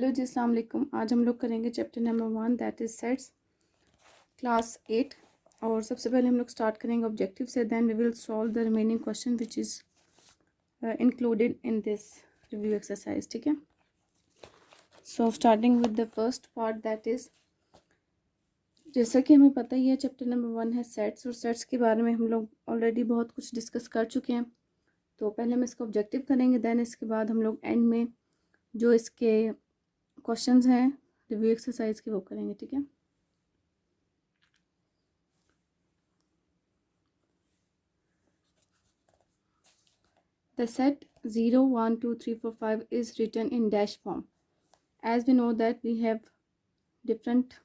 Hello जी, अस्सलाम वालेकुम। आज हम लोग करेंगे chapter number 1 that is sets, class 8। और सबसे पहले हम लोग स्टार्ट करेंगे ऑब्जेक्टिव से, then we will solve the remaining question which is included in this review exercise. ठीक है, so starting with the first part that is, जैसा कि हमें पता ही है चैप्टर नंबर 1 है सेट्स, और सेट्स के बारे में हम लोग ऑलरेडी बहुत कुछ डिस्कस कर चुके हैं। तो पहले हम इसका ऑब्जेक्टिव करेंगे, देन इसके बाद हम लोग एंड में जो इसके क्वेश्चंस हैं रिव्यू एक्सरसाइज के वो करेंगे। ठीक है, the set 0 1 2 3 4 5 is written in dash form. As we know that we have different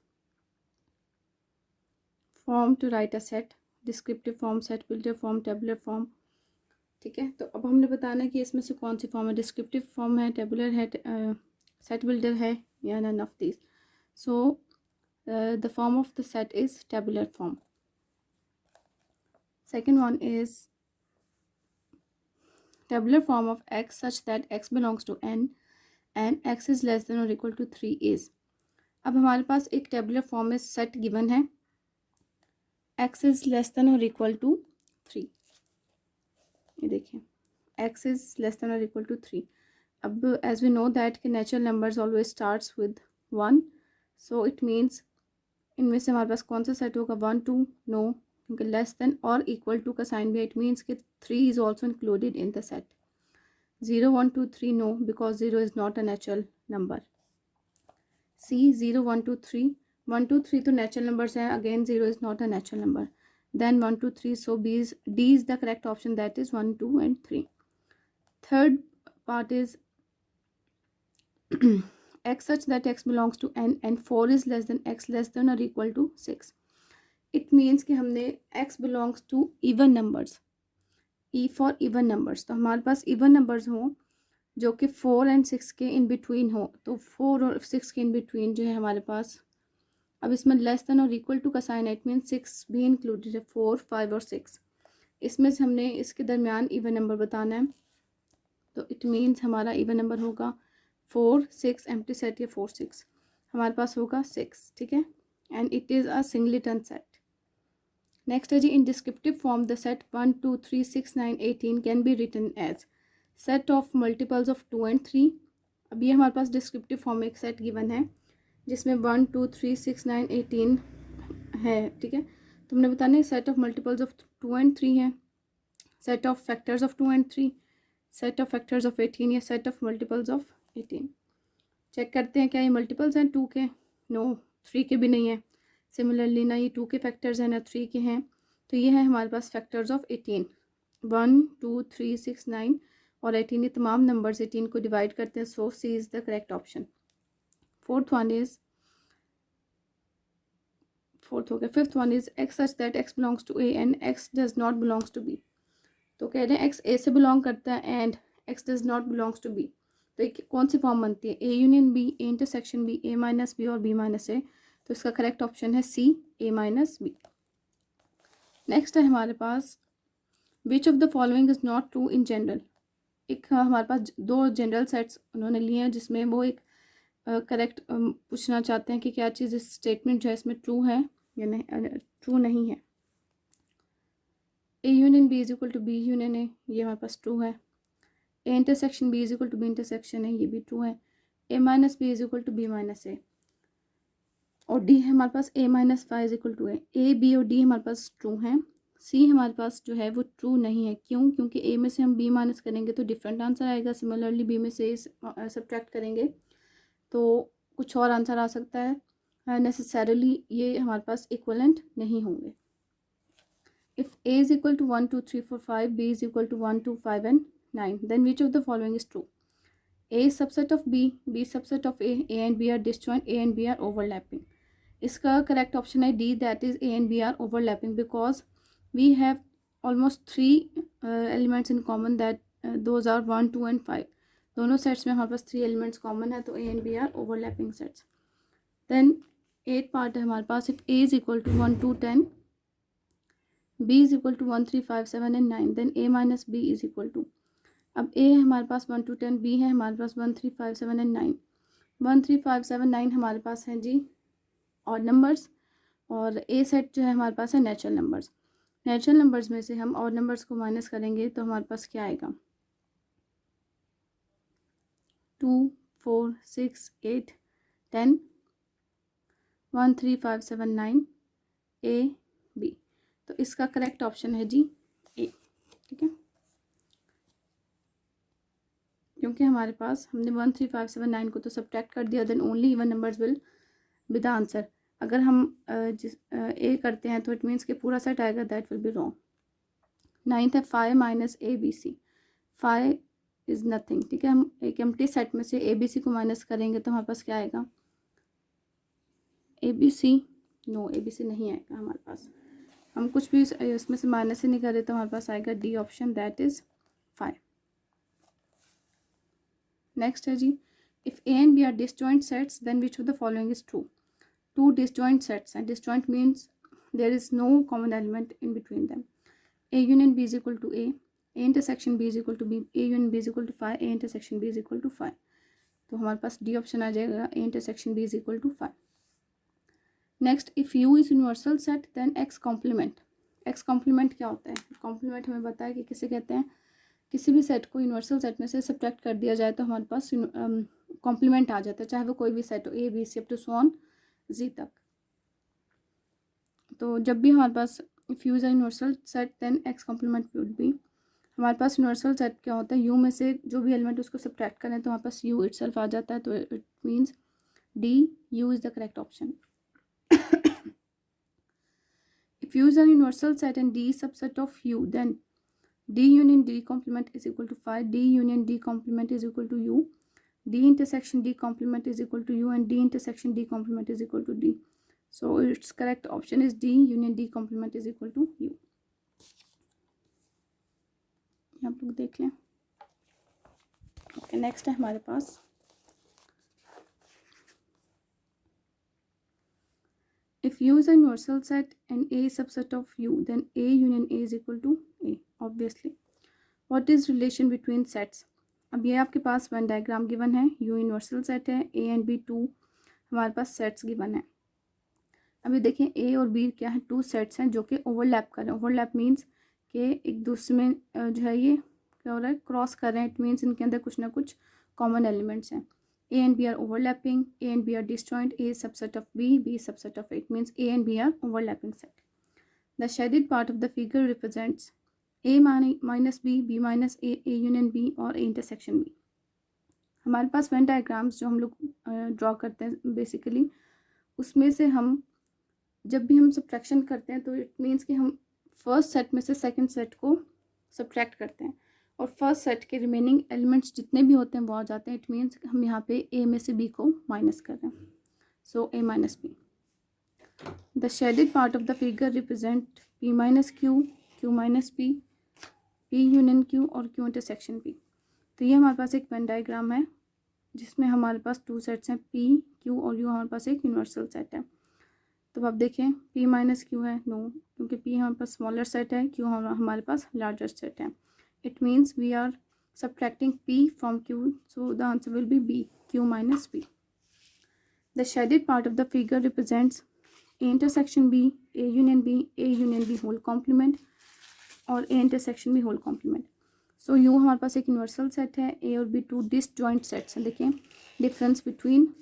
form to write a set: descriptive form, set builder form, tabular form. ठीक है, तो अब हमने बताना है कि इसमें से कौन सी फॉर्म है, डिस्क्रिप्टिव फॉर्म है, टेबुलर है, सेट बिल्डर है, या none of this. So the form of the set is tabular form. Second one is tabular form of x such that x belongs to n and x is less than or equal to 3 is. अब हमारे पास एक tabular form में set given है, x is less than और equal to 3। ये देखिए, x is less than और इक्वल टू 3। अब एज वी नो दैट कि natural numbers always starts with 1, so it means इनमें से हमारे पास कौन सा सेट होगा, 1 2 नो, क्योंकि लेस देन और इक्वल टू का साइन भी है, इट मीन्स कि 3 is also included in the set. 0 1 2 3 no, because 0 is not a natural number. C 0 1 2 3 1 2 3 तो नेचुरल नंबर्स हैं, again 0 is not a natural number, then 1 2 3, so D is the correct option, that is 1 2 and 3. Third part is x such that x belongs to n and 4 is less than x less than or equal to 6. It means कि हमने x belongs to even numbers, E for even numbers, तो हमारे पास even numbers हों जो कि 4 and 6 के in between हो, तो 4 और 6 के इन बिटवीन जो है हमारे पास, अब इसमें लेस देन और इक्वल टू का साइन है, इट मीन 6 भी इंक्लूडेड है, 4 5 और 6। इसमें से हमने इसके दरमियान इवन नंबर बताना है, तो इट मीन्स हमारा इवन नंबर होगा 4 6, एम्प्टी सेट या 4 6 हमारे पास होगा 6। ठीक है, and it is a singleton set. Next है जी, in descriptive form the set 1 2 3 6 9 18 can be written as set of multiples of 2 and 3। अब ये हमारे पास डिस्क्रिप्टिव फॉर्म में एक सेट गिवन है जिसमें 1 2 3 6 9 18 है। ठीक है, तो हमने बताना है set of multiples of 2 and 3 है, set of factors of 2 and 3, set of factors of 18 या set of multiples of 18। Check करते हैं क्या ये मल्टीपल्स हैं 2 के, नो 3 के भी नहीं है। सिमिलरली ना ये 2 के फैक्टर्स हैं ना 3 के हैं, तो ये है हमारे पास फैक्टर्स ऑफ 18, 1 2 3 6 9 और 18, ये तमाम नंबर्स 18 को डिवाइड करते हैं, so C is the correct option. Fourth हो गया। Fifth one is x such that x belongs to A and x does not belongs to B. तो कह रहे हैं एक्स ए से बिलोंग करता है and x does not belongs to B, तो एक कौन सी फॉर्म बनती है, A union B, A intersection B, A minus B और बी माइनस ए। तो इसका करेक्ट ऑप्शन है C, A minus B. Next है हमारे पास, which of the following is not true in general. एक हमारे पास दो जनरल सेट्स उन्होंने लिए हैं जिसमें वो एक करेक्ट पूछना चाहते हैं कि क्या चीज़ इस स्टेटमेंट जो है इसमें ट्रू है या नहीं, ट्रू नहीं है। A union B is equal to B union A, ये हमारे पास ट्रू है। A intersection B is equal to B intersection है, ये भी ट्रू है। A minus B is equal to B minus A, और डी है हमारे पास A minus five is equal to A B और डी हमारे पास ट्रू हैं। सी हमारे पास जो है वो ट्रू नहीं है, क्यों, क्योंकि ए में से हम बी माइनस करेंगे तो डिफरेंट आंसर आएगा, सिमिलरली बी में से सब्ट्रैक्ट करेंगे तो कुछ और आंसर आ सकता है, नेसेसरली ये हमारे पास इक्वलेंट नहीं होंगे। If A is equal to 1 2 3 4 5, B is equal to 1 2 5 and 9, then which of the following is true. A is subset of B, B is subset of A and B are disjoint, A and B are overlapping. इसका correct option है D, that is A and B are overlapping, because we have almost 3 elements in common, that those are 1 2 and 5। दोनों sets में हमारे पास 3 elements common है, तो A and B are overlapping sets. Then 8 part है हमारे पास, if A is equal to 1 2 10, B is equal to 1 3 5 7 and 9, then A minus B is equal to, अब A है हमारे पास 1 2 10, बी है हमारे पास 1 3 5 7 and 9, 13579 हमारे पास हैं जी ऑड नंबर्स, और ए सेट जो है हमारे पास है नेचुरल नंबर्स। नेचुरल नंबर्स में से हम ऑड नंबर्स को माइनस करेंगे तो हमारे पास क्या आएगा, 2 4 6 8 10 13579 ए बी। तो इसका करेक्ट ऑप्शन है जी ए। ठीक है, क्योंकि हमारे पास हमने 13579 को तो सब्ट्रैक्ट कर दिया, then only even numbers will be the answer. अगर हम ए करते हैं तो इट मीन्स कि पूरा सेट आएगा, that will be wrong. 9th है 5 minus A B C, 5 is nothing. ठीक है, हम एक एम्प्टी सेट में से ए बी सी को माइनस करेंगे तो हमारे पास क्या आएगा, A B C, no A B C नहीं आएगा हमारे पास। हम कुछ भी इसमें से माइनस ही नहीं करें तो हमारे पास आएगा D option, that is 5। Next है जी, if A and B are disjoint sets then which of the following is true. Two disjoint sets हैं, disjoint means there is no common element in between them. A union B is equal to A intersection B is equal to B, A union B is equal to 5, A intersection B is equal to 5। तो हमारे पास D option आ जाएगा, A intersection B is equal to 5। Next, if U is universal set then X complement। X complement क्या होता है, complement हमें पता है कि किसे कहते हैं, किसी भी सेट को यूनिवर्सल सेट में से सब्ट्रैक्ट कर दिया जाए तो हमारे पास कॉम्प्लीमेंट आ जाता है, चाहे वो कोई भी सेट हो, A B C up to so on G तक। तो जब भी हमारे पास if U is a universal set then x complement would be, हमारे पास यूनिवर्सल सेट क्या होता है, यू में से जो भी एलिमेंट उसको सब्ट्रैक्ट करें तो हमारे पास यू इटसेल्फ आ जाता है, तो it means D, U is the correct option. If U is a universal set and D subset of U then D union D complement is equal to 5, D union D complement is equal to U, D intersection D complement is equal to U and D intersection D complement is equal to D. So its correct option is D, union D complement is equal to U। आप लोग देख लें। Okay, next है हमारे पास if U is a universal set and A is subset of U then A union A is equal to A obviously। what is relation between sets। अब ये आपके पास one diagram given है, U universal set है, A and B to हमारे पास sets given है। अभी देखें ए और बी क्या है, टू सेट्स हैं जो कि ओवरलैप कर रहे हैं। ओवरलैप मीन्स कि एक दूसरे में जो है ये क्या हो रहा है, क्रॉस कर रहे हैं। इट मीन्स इनके अंदर कुछ ना कुछ कॉमन एलिमेंट्स हैं। A and B are overlapping, A and B are disjoint, A subset of B, B subset of A. It means A and B are overlapping set. The shaded part of the figure represents A minus B, B minus A, A union B और A intersection B. हमारे पास Venn diagrams जो हम लोग draw करते हैं basically, उसमें से हम जब भी हम सब्ट्रैक्शन करते हैं तो इट मीन्स कि हम फर्स्ट सेट में से सेकंड सेट को सब्ट्रैक्ट करते हैं और फर्स्ट सेट के रिमेनिंग एलिमेंट्स जितने भी होते हैं वो आ जाते हैं। इट मीन्स हम यहाँ पे ए में से बी को माइनस कर रहे हैं, so A minus B. The shaded part of the figure represent P minus Q, Q minus P, P union Q और क्यू इंटरसेक्शन पी। तो ये हमारे पास एक वेन डायग्राम है जिसमें हमारे पास टू सेट्स हैं, पी क्यू और यू हमारे पास एक यूनिवर्सल सेट है। तो आप देखें P माइनस क्यू है, नो, क्योंकि P हमारे पास स्मॉलर सेट है, Q हमारे पास लार्जर सेट है। It means we are subtracting P from Q, so the answer will be B, Q minus P। The shaded part of the figure represents A intersection B, A union B, A union B whole complement और A intersection B whole complement. So U हमारे पास एक universal set है, A और B to disjoint sets हैं। देखें difference between,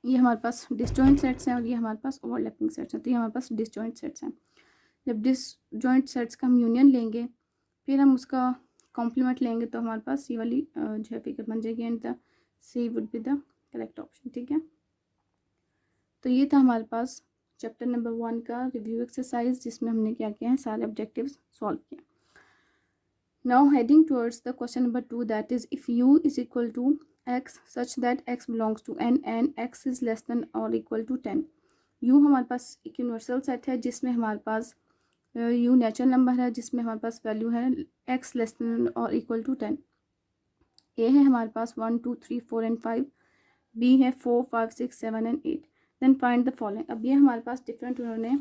ये हमारे पास डिसजॉइंट सेट्स हैं और ये हमारे पास ओवरलैपिंग सेट्स हैं। तो ये हमारे पास डिसजॉइंट सेट्स हैं। जब डिसजॉइंट सेट्स का हम यूनियन लेंगे फिर हम उसका कॉम्प्लीमेंट लेंगे तो हमारे पास ये वाली जो है फिगर बन जाएगी and the C would be the correct option. ठीक है, तो ये था हमारे पास चैप्टर नंबर 1 का रिव्यू एक्सरसाइज जिसमें हमने क्या किया है, सारे ऑब्जेक्टिव्स सॉल्व किए। Now heading towards the question number 2 that is if U is equal to x such that x belongs to n and x is less than or equal to 10। u हमारे पास एक universal set है जिसमें हमारे पास u natural number है जिसमें हमारे पास value है x लेस देन और इक्वल टू 10। a है हमारे पास 1 2 3 4 एंड 5, b है 4 5 6 7 and 8। Then find the following. अब ये हमारे पास डिफरेंट उन्होंने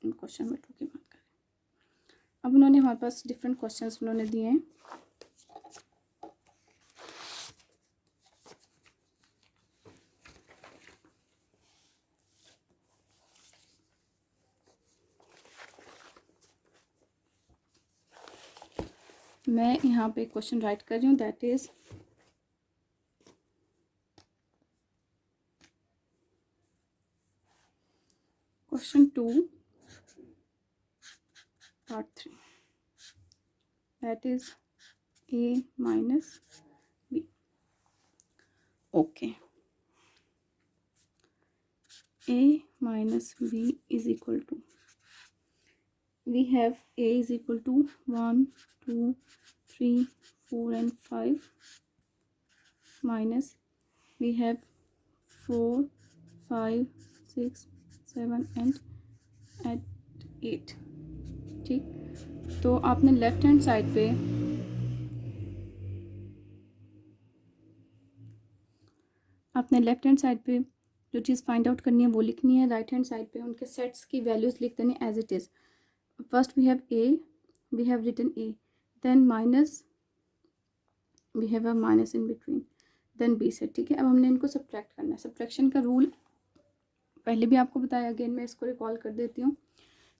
क्वेश्चन नंबर 2 की बात करें। अब उन्होंने हमारे पास डिफरेंट क्वेश्चन उन्होंने दिए हैं। मैं यहाँ पे क्वेश्चन राइट कर रही हूँ, that is question 2 part 3, that is a minus b. Okay, a minus b is equal to, we have a is equal to 1 2 3 4 and 5, minus we have 4 5 6 7 and at 8. ठीक, तो आपने लेफ्ट हैंड साइड पे जो चीज़ find out करनी है वो लिखनी है, राइट हैंड साइड पे उनके सेट्स की वैल्यूज़ लिख देनी as it is. First we have a, we have written a, then minus, we have a minus in between, then b set. ठीक है, अब हमने इनको सब्ट्रैक्ट करना है. सब्ट्रैक्शन का रूल पहले भी आपको बताया, अगेन मैं इसको रिकॉल कर देती हूँ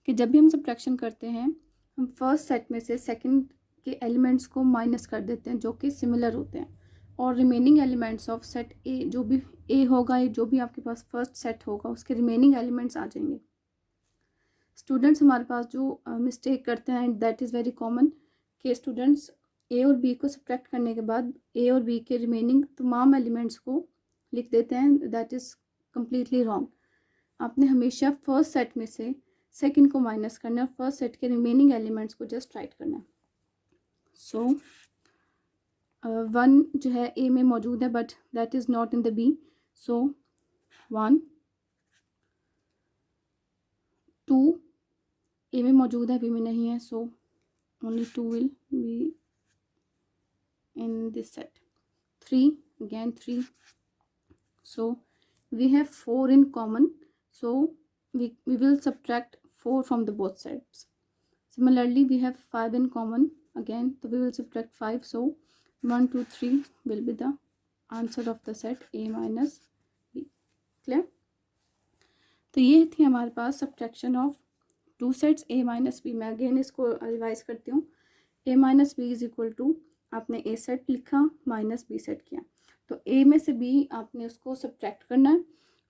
कि जब भी हम सब्ट्रैक्शन करते हैं हम फर्स्ट सेट में से सेकंड के एलिमेंट्स को माइनस कर देते हैं जो कि सिमिलर होते हैं, और रिमेनिंग एलिमेंट्स ऑफ सेट ए, जो भी ए होगा, जो भी आपके पास फर्स्ट सेट होगा उसके रिमेनिंग एलिमेंट्स आ जाएंगे. स्टूडेंट्स हमारे पास जो मिस्टेक करते हैं, दैट इज़ वेरी कॉमन, कि स्टूडेंट्स ए और बी को सब्ट्रैक्ट करने के बाद ए और बी के रिमेनिंग तमाम एलिमेंट्स को लिख देते हैं. That is completely wrong. आपने हमेशा फर्स्ट सेट में से सेकंड को माइनस करना है और फर्स्ट सेट के रिमेनिंग एलिमेंट्स को जस्ट राइट करना है. सो 1 जो है ए में मौजूद है but that is not in the B, so 1 2 A में मौजूद है, बी में नहीं है, so only 2 will be in this set. 3 again 3, so we have 4 in common, so we will subtract 4 from the both sides. Similarly we have 5 in common again, so we will subtract 5, so 1 2 3 will be the answer of the set a minus b. Clear? तो ये थी हमारे पास subtraction of two sets a minus B. मैं again इसको revise करती हूँ. a minus B is equal to, आपने a सेट लिखा माइनस b सेट किया, तो a में से b आपने उसको सब्ट्रैक्ट करना है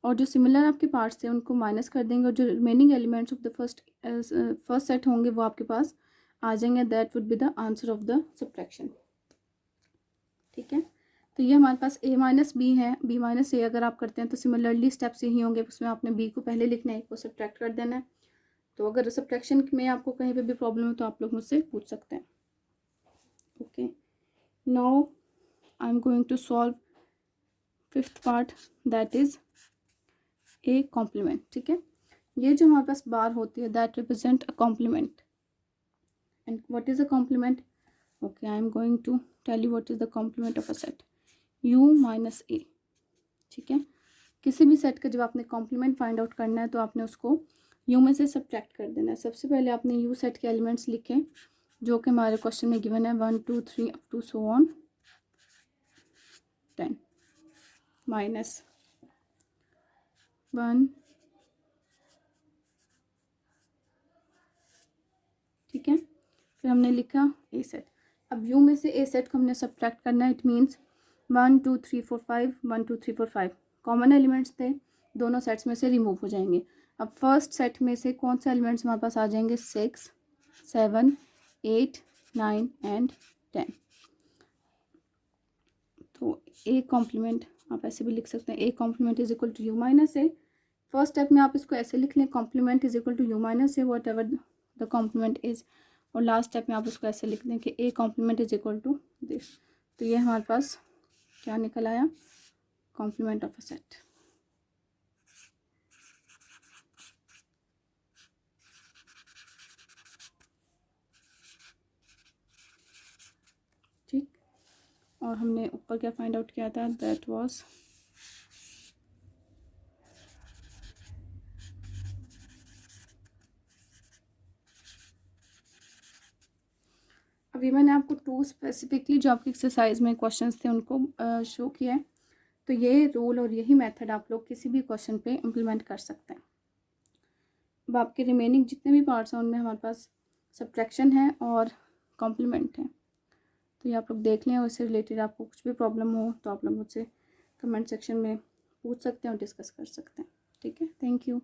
और जो सिमिलर आपके पार्ट्स थे उनको माइनस कर देंगे और जो remaining elements of the first set होंगे वो आपके पास आ जाएंगे. That would be the answer of the subtraction. ठीक है, तो ये हमारे पास a माइनस बी है. b माइनस ए अगर आप करते हैं तो सिमिलरली स्टेप्स यही होंगे, उसमें आपने b को पहले लिखना है, a को सब्ट्रैक्ट कर देना है. तो अगर सब्ट्रैक्शन में आपको कहीं पे भी प्रॉब्लम हो तो आप लोग मुझसे पूछ सकते हैं. Okay, now I am going to solve fifth part, that is A complement. ठीक है, ये जो हमारे पास बार होती है that represent a complement. And what is a complement? Okay, I am going to tell you what is the complement of a set u minus A. ठीक है, किसी भी सेट का जब आपने कॉम्प्लीमेंट फाइंड आउट करना है तो आपने उसको u में से सब्ट्रैक्ट कर देना है. सबसे पहले आपने u सेट के एलिमेंट्स लिखे जो कि हमारे क्वेश्चन में गिवन है 1 2 3 up to so on 10, minus 1. ठीक है, फिर हमने लिखा ए सेट. अब u में से ए सेट को हमने सब्ट्रैक्ट करना है. इट मीन्स 1 2 3 4 5, 1 2 3 4 5 कॉमन एलिमेंट्स थे, दोनों सेट्स में से रिमूव हो जाएंगे. अब फर्स्ट सेट में से कौन से एलिमेंट्स हमारे पास आ जाएंगे? 6 7 8 9 एंड 10. तो ए कॉम्प्लीमेंट आप ऐसे भी लिख सकते हैं, A complement is equal to U minus A. First step में आप इसको ऐसे लिख लें, complement is equal to U minus A whatever the complement is. और लास्ट स्टेप में आप उसको ऐसे लिख दें कि A complement is equal to this. तो ये हमारे पास क्या निकल आया? Complement of a set. ठीक, और हमने ऊपर क्या फाइंड आउट किया था? दैट वाज अभी मैंने आपको टू स्पेसिफिकली जो आपकी एक्सरसाइज में क्वेश्चंस थे उनको शो किया है. तो ये रूल और यही मेथड आप लोग किसी भी क्वेश्चन पे इम्प्लीमेंट कर सकते हैं. अब आपके रिमेनिंग जितने भी पार्ट्स हैं उनमें हमारे पास सब्ट्रैक्शन है और कॉम्प्लीमेंट है. तो ये आप लोग देख लें और इससे रिलेटेड आपको कुछ भी प्रॉब्लम हो तो आप लोग मुझसे कमेंट सेक्शन में पूछ सकते हैं और डिस्कस कर सकते हैं। ठीक है, थैंक यू।